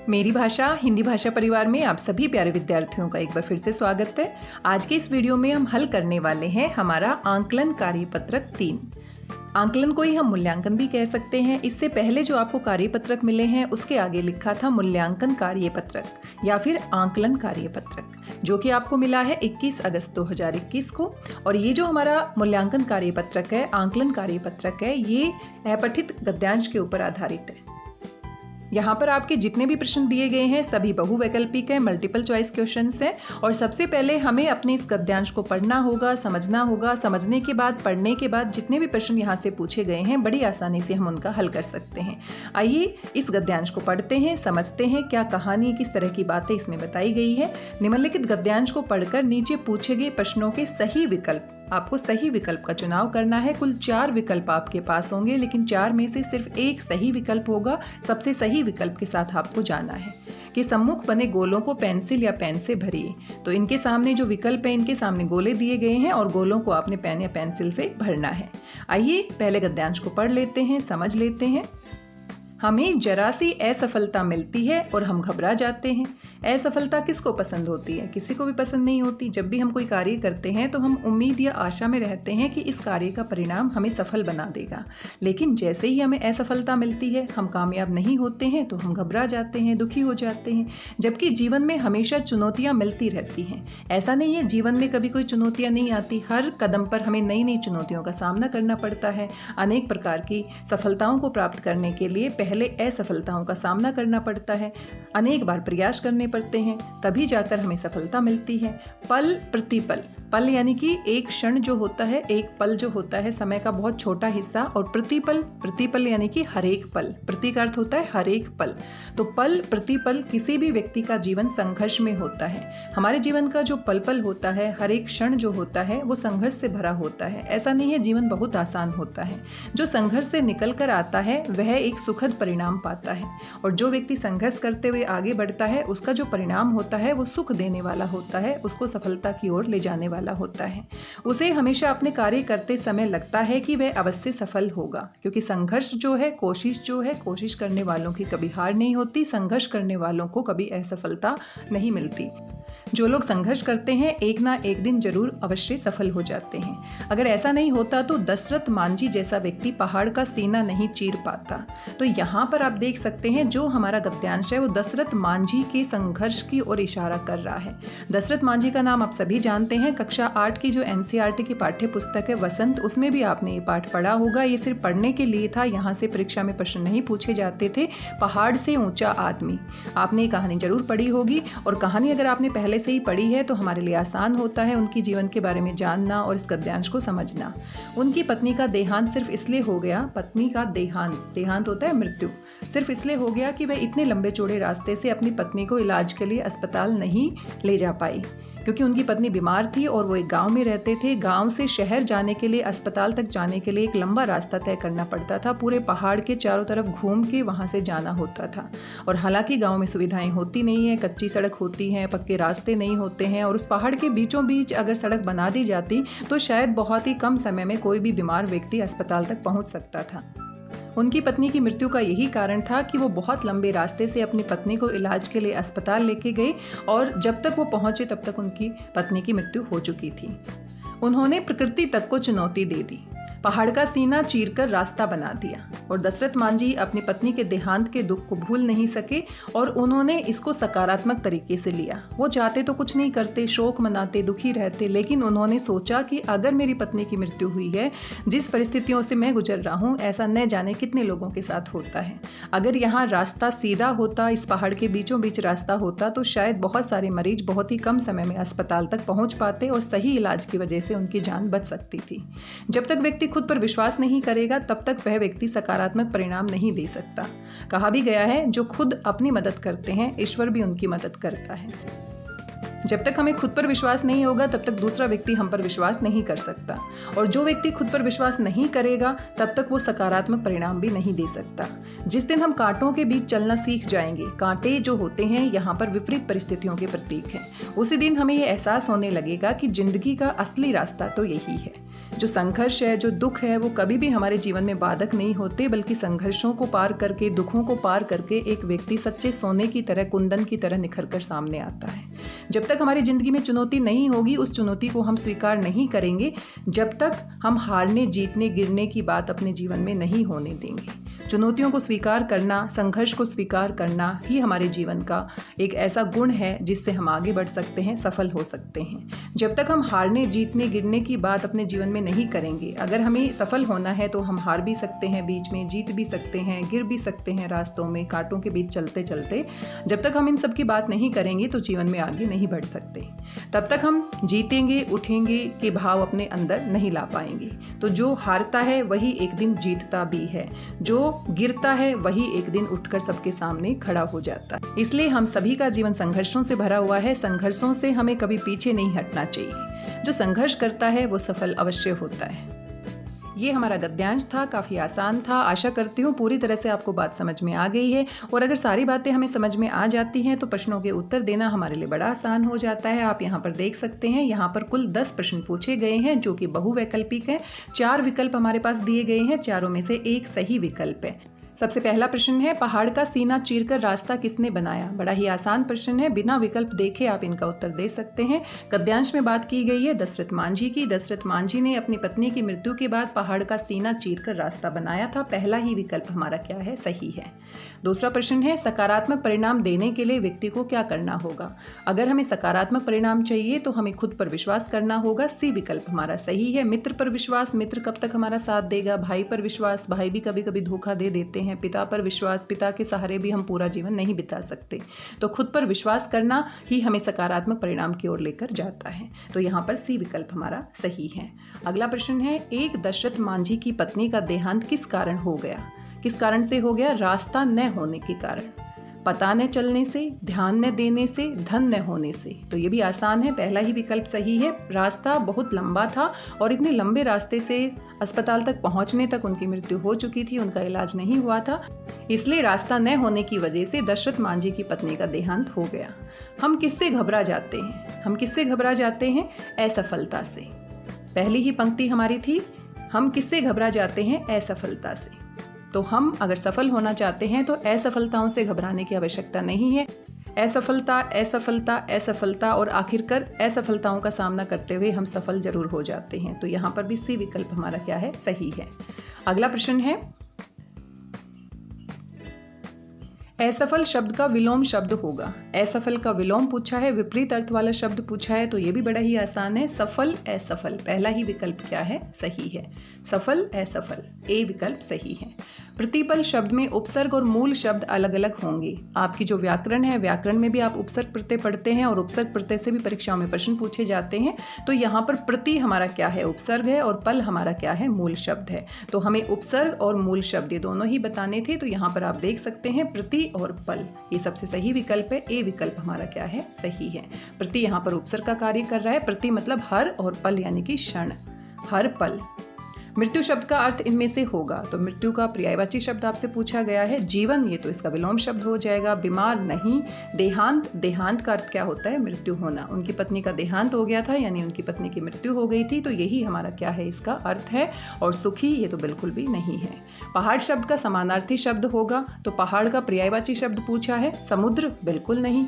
मेरी भाषा हिंदी भाषा परिवार में आप सभी प्यारे विद्यार्थियों का एक बार फिर से स्वागत है। आज के इस वीडियो में हम हल करने वाले हैं हमारा आंकलन कार्यपत्रक 3। आंकलन को ही हम मूल्यांकन भी कह सकते हैं। इससे पहले जो आपको कार्यपत्रक मिले हैं उसके आगे लिखा था मूल्यांकन कार्यपत्रक या फिर आंकलन कार्यपत्रक, जो कि आपको मिला है 21 अगस्त 2021 को। और ये जो हमारा मूल्यांकन कार्यपत्रक है, आंकलन कार्यपत्रक है, ये अपठित गद्यांश के ऊपर आधारित है। यहाँ पर आपके जितने भी प्रश्न दिए गए हैं सभी बहुवैकल्पिक है, मल्टीपल चॉइस क्वेश्चंस हैं। और सबसे पहले हमें अपने इस गद्यांश को पढ़ना होगा, समझना होगा। समझने के बाद, पढ़ने के बाद जितने भी प्रश्न यहाँ से पूछे गए हैं बड़ी आसानी से हम उनका हल कर सकते हैं। आइए इस गद्यांश को पढ़ते हैं, समझते हैं क्या कहानी, किस तरह की बातें इसमें बताई गई है। निम्नलिखित गद्यांश को पढ़कर नीचे पूछे गए प्रश्नों के सही विकल्प, आपको सही विकल्प का चुनाव करना है। कुल 4 विकल्प आपके पास होंगे, लेकिन 4 में से सिर्फ एक सही विकल्प होगा। सबसे सही विकल्प के साथ आपको जाना है कि सम्मुख बने गोलों को पेंसिल या पेन से भरिए। तो इनके सामने जो विकल्प है, इनके सामने गोले दिए गए हैं और गोलों को आपने पेन या पेंसिल से भरना है। आइए पहले गद्यांश को पढ़ लेते हैं, समझ लेते हैं। हमें जरा सी असफलता मिलती है और हम घबरा जाते हैं। असफलता किसको पसंद होती है? किसी को भी पसंद नहीं होती। जब भी हम कोई कार्य करते हैं तो हम उम्मीद या आशा में रहते हैं कि इस कार्य का परिणाम हमें सफल बना देगा, लेकिन जैसे ही हमें असफलता मिलती है, हम कामयाब नहीं होते हैं तो हम घबरा जाते हैं, दुखी हो जाते हैं। जबकि जीवन में हमेशा चुनौतियाँ मिलती रहती हैं। ऐसा नहीं है जीवन में कभी कोई चुनौतियाँ नहीं आती। हर कदम पर हमें नई नई चुनौतियों का सामना करना पड़ता है। अनेक प्रकार की सफलताओं को प्राप्त करने के लिए पहले असफलताओं का सामना करना पड़ता है, अनेक बार प्रयास करने पड़ते हैं, तभी जाकर हमें सफलता मिलती है। पल प्रतिपल, पल यानी कि एक क्षण जो होता है, एक पल जो होता है, समय का बहुत छोटा हिस्सा। और प्रतिपल, प्रतिपल यानी कि हर एक पल, प्रति का अर्थ होता है हर एक पल। तो पल प्रतिपल किसी भी व्यक्ति का जीवन संघर्ष में होता है। हमारे जीवन का जो पल पल होता है, हर एक क्षण जो होता है, वो संघर्ष से भरा होता है। ऐसा नहीं है जीवन बहुत आसान होता है। जो संघर्ष से निकल कर आता है वह एक सुखद परिणाम पाता है, और जो व्यक्ति संघर्ष करते हुए आगे बढ़ता है उसका जो परिणाम होता है वो सुख देने वाला होता है, उसको सफलता की ओर ले जाने वाला होता है। उसे हमेशा अपने कार्य करते समय लगता है कि वह अवश्य सफल होगा, क्योंकि संघर्ष जो है, कोशिश जो है, कोशिश करने वालों की कभी हार नहीं होती, संघर्ष करने वालों को कभी असफलता नहीं मिलती। जो लोग संघर्ष करते हैं एक ना एक दिन जरूर अवश्य सफल हो जाते हैं। अगर ऐसा नहीं होता तो दशरथ मांझी जैसा व्यक्ति पहाड़ का सीना नहीं चीर पाता। तो यहाँ पर आप देख सकते हैं जो हमारा गद्यांश है वो दशरथ मांझी के संघर्ष की ओर इशारा कर रहा है। दशरथ मांझी का नाम आप सभी जानते हैं। कक्षा 8 की जो NCERT की पाठ्य पुस्तक है वसंत, उसमें भी आपने ये पाठ पढ़ा होगा। ये सिर्फ पढ़ने के लिए था, यहाँ से परीक्षा में प्रश्न नहीं पूछे जाते थे। पहाड़ से ऊंचा आदमी, आपने ये कहानी जरूर पढ़ी होगी। और कहानी अगर आपने पहले से ही पढ़ी है तो हमारे लिए आसान होता है उनकी जीवन के बारे में जानना और इस गद्यांश को समझना। उनकी पत्नी का देहांत सिर्फ इसलिए हो गया, पत्नी का देहांत, देहांत होता है मृत्यु, सिर्फ इसलिए हो गया कि वह इतने लंबे चौड़े रास्ते से अपनी पत्नी को इलाज के लिए अस्पताल नहीं ले जा पाई, क्योंकि उनकी पत्नी बीमार थी और वो एक गांव में रहते थे। गांव से शहर जाने के लिए, अस्पताल तक जाने के लिए एक लंबा रास्ता तय करना पड़ता था। पूरे पहाड़ के चारों तरफ घूम के वहां से जाना होता था। और हालांकि गांव में सुविधाएं होती नहीं है, कच्ची सड़क होती हैं, पक्के रास्ते नहीं होते हैं। और उस पहाड़ के बीचों बीच अगर सड़क बना दी जाती तो शायद बहुत ही कम समय में कोई भी बीमार व्यक्ति अस्पताल तक पहुँच सकता था। उनकी पत्नी की मृत्यु का यही कारण था कि वो बहुत लंबे रास्ते से अपनी पत्नी को इलाज के लिए अस्पताल लेके गए, और जब तक वो पहुंचे तब तक उनकी पत्नी की मृत्यु हो चुकी थी। उन्होंने प्रकृति तक को चुनौती दे दी, पहाड़ का सीना चीरकर रास्ता बना दिया। और दशरथ मांझी अपनी पत्नी के देहांत के दुख को भूल नहीं सके और उन्होंने इसको सकारात्मक तरीके से लिया। वो चाहते तो कुछ नहीं करते, शोक मनाते, दुखी रहते, लेकिन उन्होंने सोचा कि अगर मेरी पत्नी की मृत्यु हुई है, जिस परिस्थितियों से मैं गुजर रहा हूँ ऐसा न जाने कितने लोगों के साथ होता है। अगर यहाँ रास्ता सीधा होता, इस पहाड़ के बीचों बीच रास्ता होता, तो शायद बहुत सारे मरीज बहुत ही कम समय में अस्पताल तक पहुँच पाते और सही इलाज की वजह से उनकी जान बच सकती थी। जब तक व्यक्ति खुद पर विश्वास नहीं करेगा तब तक वह व्यक्ति सकारात्मक परिणाम नहीं दे सकता। कहा भी गया है जो खुद अपनी मदद करते हैं ईश्वर भी उनकी मदद करता है। जब तक हमें खुद पर विश्वास नहीं होगा तब तक दूसरा व्यक्ति हम पर विश्वास नहीं कर सकता, और जो व्यक्ति खुद पर विश्वास नहीं करेगा तब तक वो सकारात्मक परिणाम भी नहीं दे सकता। जिस दिन हम कांटों के बीच चलना सीख जाएंगे, कांटे जो होते हैं यहाँ पर विपरीत परिस्थितियों के प्रतीक हैं, उसी दिन हमें ये एहसास होने लगेगा कि जिंदगी का असली रास्ता तो यही है। जो संघर्ष है, जो दुख है, वो कभी भी हमारे जीवन में बाधक नहीं होते, बल्कि संघर्षों को पार करके, दुखों को पार करके एक व्यक्ति सच्चे सोने की तरह, कुंदन की तरह निखर कर सामने आता है। जब तक हमारी ज़िंदगी में चुनौती नहीं होगी, उस चुनौती को हम स्वीकार नहीं करेंगे, जब तक हम हारने, जीतने, गिरने की बात अपने जीवन में नहीं होने देंगे। चुनौतियों को स्वीकार करना, संघर्ष को स्वीकार करना ही हमारे जीवन का एक ऐसा गुण है जिससे हम आगे बढ़ सकते हैं, सफल हो सकते हैं। जब तक हम हारने, जीतने, गिरने की बात अपने जीवन में नहीं करेंगे, अगर हमें सफल होना है तो हम हार भी सकते हैं, बीच में जीत भी सकते हैं, गिर भी सकते हैं रास्तों में, कांटों के बीच चलते चलते। जब तक हम इन सब की बात नहीं करेंगे तो जीवन में आगे नहीं बढ़ सकते। तब तक हम जीतेंगे, उठेंगे के भाव अपने अंदर नहीं ला पाएंगे। तो जो हारता है वही एक दिन जीतता भी है, जो गिरता है वही एक दिन उठकर सबके सामने खड़ा हो जाता है। इसलिए हम सभी का जीवन संघर्षों से भरा हुआ है। संघर्षों से हमें कभी पीछे नहीं हटना चाहिए। जो संघर्ष करता है वो सफल अवश्य होता है। ये हमारा गद्यांश था, काफ़ी आसान था। आशा करती हूँ पूरी तरह से आपको बात समझ में आ गई है। और अगर सारी बातें हमें समझ में आ जाती हैं तो प्रश्नों के उत्तर देना हमारे लिए बड़ा आसान हो जाता है। आप यहाँ पर देख सकते हैं, यहाँ पर कुल 10 प्रश्न पूछे गए हैं जो कि बहुवैकल्पिक हैं। 4 विकल्प हमारे पास दिए गए हैं, चारों में से एक सही विकल्प है। सबसे पहला प्रश्न है, पहाड़ का सीना चीरकर रास्ता किसने बनाया? बड़ा ही आसान प्रश्न है, बिना विकल्प देखे आप इनका उत्तर दे सकते हैं। गद्यांश में बात की गई है दशरथ मांझी की। दशरथ मांझी ने अपनी पत्नी की मृत्यु के बाद पहाड़ का सीना चीरकर रास्ता बनाया था। पहला ही विकल्प हमारा क्या है? सही है। दूसरा प्रश्न है, सकारात्मक परिणाम देने के लिए व्यक्ति को क्या करना होगा? अगर हमें सकारात्मक परिणाम चाहिए तो हमें खुद पर विश्वास करना होगा। सी विकल्प हमारा सही है। मित्र पर विश्वास, मित्र कब तक हमारा साथ देगा? भाई पर विश्वास, भाई भी कभी कभी धोखा दे देते हैं। पिता पर विश्वास, पिता के सहारे भी हम पूरा जीवन नहीं बिता सकते। तो खुद पर विश्वास करना ही हमें सकारात्मक परिणाम की ओर लेकर जाता है। तो यहाँ पर सी विकल्प हमारा सही है। अगला प्रश्न है, एक दशरथ मांझी की पत्नी का देहांत किस कारण हो गया? किस कारण से हो गया? रास्ता न होने के कारण, पता न चलने से, ध्यान न देने से, धन न होने से। तो ये भी आसान है, पहला ही विकल्प सही है। रास्ता बहुत लंबा था और इतने लंबे रास्ते से अस्पताल तक पहुंचने तक उनकी मृत्यु हो चुकी थी, उनका इलाज नहीं हुआ था, इसलिए रास्ता न होने की वजह से दशरथ मांझी की पत्नी का देहांत हो गया। हम किससे घबरा जाते हैं? हम किससे घबरा जाते हैं? असफलता से। पहली ही पंक्ति हमारी थी, हम किससे घबरा जाते हैं? असफलता से। तो हम अगर सफल होना चाहते हैं तो असफलताओं से घबराने की आवश्यकता नहीं है। असफलता, असफलता, असफलता और आखिरकार असफलताओं का सामना करते हुए हम सफल जरूर हो जाते हैं। तो यहाँ पर भी सी विकल्प हमारा क्या है? सही है। अगला प्रश्न है, असफल शब्द का विलोम शब्द होगा। असफल का विलोम पूछा है, विपरीत अर्थ वाला शब्द पूछा है, तो ये भी बड़ा ही आसान है। सफल, असफल, पहला ही विकल्प क्या है? सही है। सफल, असफल, ए विकल्प सही है। प्रतिपल शब्द में उपसर्ग और मूल शब्द अलग अलग होंगे। आपकी जो व्याकरण है, व्याकरण में भी आप उपसर्ग प्रत्यय पढ़ते हैं और उपसर्ग प्रत्यय से भी परीक्षाओं में प्रश्न पूछे जाते हैं। तो यहाँ पर प्रति हमारा क्या है? उपसर्ग है, और पल हमारा क्या है? मूल शब्द है। तो हमें उपसर्ग और मूल शब्द ये दोनों ही बताने थे। तो यहाँ पर आप देख सकते हैं प्रति और पल, ये सबसे सही विकल्प है। ए विकल्प हमारा क्या है? सही है। प्रति यहाँ पर उपसर्ग का कार्य कर रहा है। प्रति मतलब हर, और पल यानी कि क्षण, हर पल। मृत्यु शब्द का अर्थ इनमें से होगा, तो मृत्यु का पर्यायवाची शब्द आपसे पूछा गया है। जीवन, ये तो इसका विलोम शब्द हो जाएगा। बीमार नहीं। देहांत, देहांत का अर्थ क्या होता है? मृत्यु होना। उनकी पत्नी का देहांत हो गया था, यानी उनकी पत्नी की मृत्यु हो गई थी, तो यही हमारा क्या है? इसका अर्थ है। और सुखी, ये तो बिल्कुल भी नहीं है। पहाड़ शब्द का समानार्थी शब्द होगा, तो पहाड़ का पर्यायवाची शब्द पूछा है। समुद्र, बिल्कुल नहीं।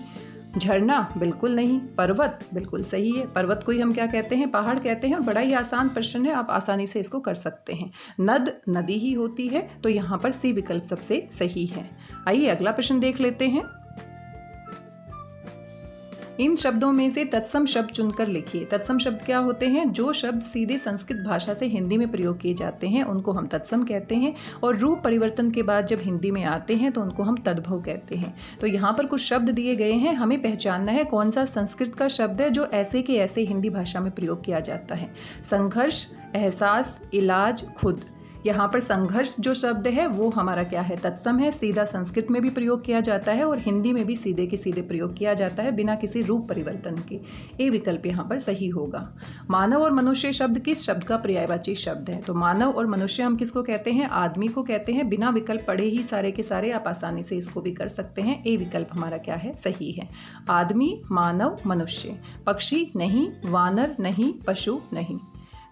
झरना, बिल्कुल नहीं। पर्वत, बिल्कुल सही है। पर्वत को ही हम क्या कहते हैं? पहाड़ कहते हैं। बड़ा ही आसान प्रश्न है, आप आसानी से इसको कर सकते हैं। नद, नदी ही होती है, तो यहाँ पर सी विकल्प सबसे सही है। आइए अगला प्रश्न देख लेते हैं। इन शब्दों में से तत्सम शब्द चुनकर लिखिए। तत्सम शब्द क्या होते हैं? जो शब्द सीधे संस्कृत भाषा से हिंदी में प्रयोग किए जाते हैं उनको हम तत्सम कहते हैं, और रूप परिवर्तन के बाद जब हिंदी में आते हैं तो उनको हम तद्भव कहते हैं। तो यहाँ पर कुछ शब्द दिए गए हैं, हमें पहचानना है कौन सा संस्कृत का शब्द है जो ऐसे के ऐसे हिंदी भाषा में प्रयोग किया जाता है। संघर्ष, एहसास, इलाज, खुद। यहाँ पर संघर्ष जो शब्द है वो हमारा क्या है? तत्सम है। सीधा संस्कृत में भी प्रयोग किया जाता है और हिंदी में भी सीधे के सीधे प्रयोग किया जाता है, बिना किसी रूप परिवर्तन के। ए विकल्प यहाँ पर सही होगा। मानव और मनुष्य शब्द किस शब्द का पर्यायवाची शब्द है? तो मानव और मनुष्य हम किसको कहते हैं? आदमी को कहते हैं। बिना विकल्प पढ़े ही सारे के सारे आप आसानी से इसको भी कर सकते हैं। ए विकल्प हमारा क्या है? सही है। आदमी, मानव, मनुष्य। पक्षी नहीं, वानर नहीं, पशु नहीं।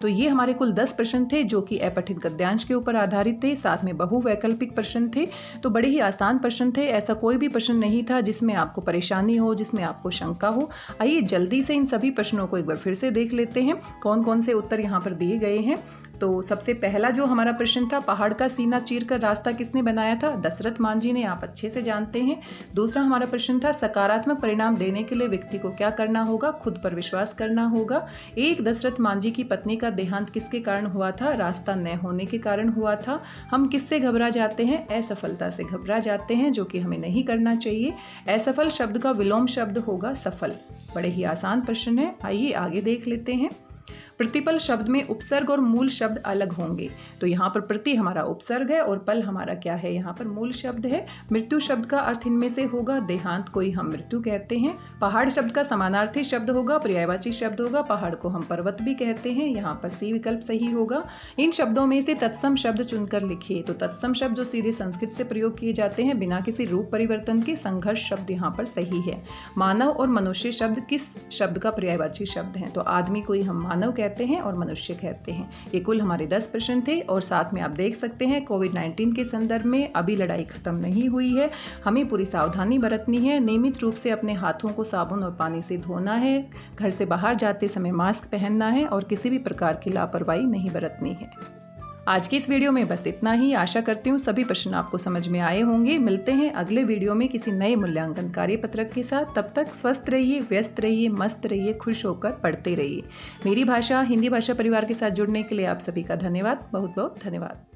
तो ये हमारे कुल 10 प्रश्न थे जो कि अपठित गद्यांश के ऊपर आधारित थे, साथ में बहुवैकल्पिक प्रश्न थे। तो बड़े ही आसान प्रश्न थे, ऐसा कोई भी प्रश्न नहीं था जिसमें आपको परेशानी हो, जिसमें आपको शंका हो। आइए जल्दी से इन सभी प्रश्नों को एक बार फिर से देख लेते हैं कौन कौन से उत्तर यहाँ पर दिए गए हैं। तो सबसे पहला जो हमारा प्रश्न था, पहाड़ का सीना चीरकर रास्ता किसने बनाया था? दशरथ मांझी ने, आप अच्छे से जानते हैं। दूसरा हमारा प्रश्न था, सकारात्मक परिणाम देने के लिए व्यक्ति को क्या करना होगा? खुद पर विश्वास करना होगा। एक, दशरथ मांझी की पत्नी का देहांत किसके कारण हुआ था? रास्ता न होने के कारण हुआ था। हम किससे घबरा जाते हैं? असफलता से घबरा जाते हैं, जो कि हमें नहीं करना चाहिए। असफल शब्द का विलोम शब्द होगा सफल। बड़े ही आसान प्रश्न है, आइए आगे देख लेते हैं। प्रतिपल शब्द में उपसर्ग और मूल शब्द अलग होंगे। तो यहाँ पर प्रति हमारा उपसर्ग है और पल हमारा क्या है? यहाँ पर मूल शब्द है। मृत्यु शब्द का अर्थ इनमें से होगा देहांत को ही हम मृत्यु कहते हैं। पहाड़ शब्द का समानार्थी शब्द होगा, पर्यायवाची शब्द होगा। पहाड़ को हम पर्वत भी कहते हैं, यहाँ पर सी विकल्प सही होगा। इन शब्दों में से तत्सम शब्द चुनकर लिखिए। तो तत्सम शब्द जो सीधे संस्कृत से प्रयोग किए जाते हैं बिना किसी रूप परिवर्तन के, संघर्ष शब्द यहाँ पर सही है। मानव और मनुष्य शब्द किस शब्द का पर्यायवाची शब्द है? तो आदमी को ही हम मानव कहते हैं और मनुष्य कहते हैं। ये कुल हमारे 10 प्रश्न थे और साथ में आप देख सकते हैं कोविड-19 के संदर्भ में अभी लड़ाई खत्म नहीं हुई है। हमें पूरी सावधानी बरतनी है, नियमित रूप से अपने हाथों को साबुन और पानी से धोना है, घर से बाहर जाते समय मास्क पहनना है और किसी भी प्रकार की लापरवाही नहीं बरतनी है। आज की इस वीडियो में बस इतना ही। आशा करती हूँ सभी प्रश्न आपको समझ में आए होंगे। मिलते हैं अगले वीडियो में किसी नए मूल्यांकन कार्यपत्रक के साथ। तब तक स्वस्थ रहिए, व्यस्त रहिए, मस्त रहिए, खुश होकर पढ़ते रहिए। मेरी भाषा हिंदी भाषा परिवार के साथ जुड़ने के लिए आप सभी का धन्यवाद, बहुत बहुत धन्यवाद।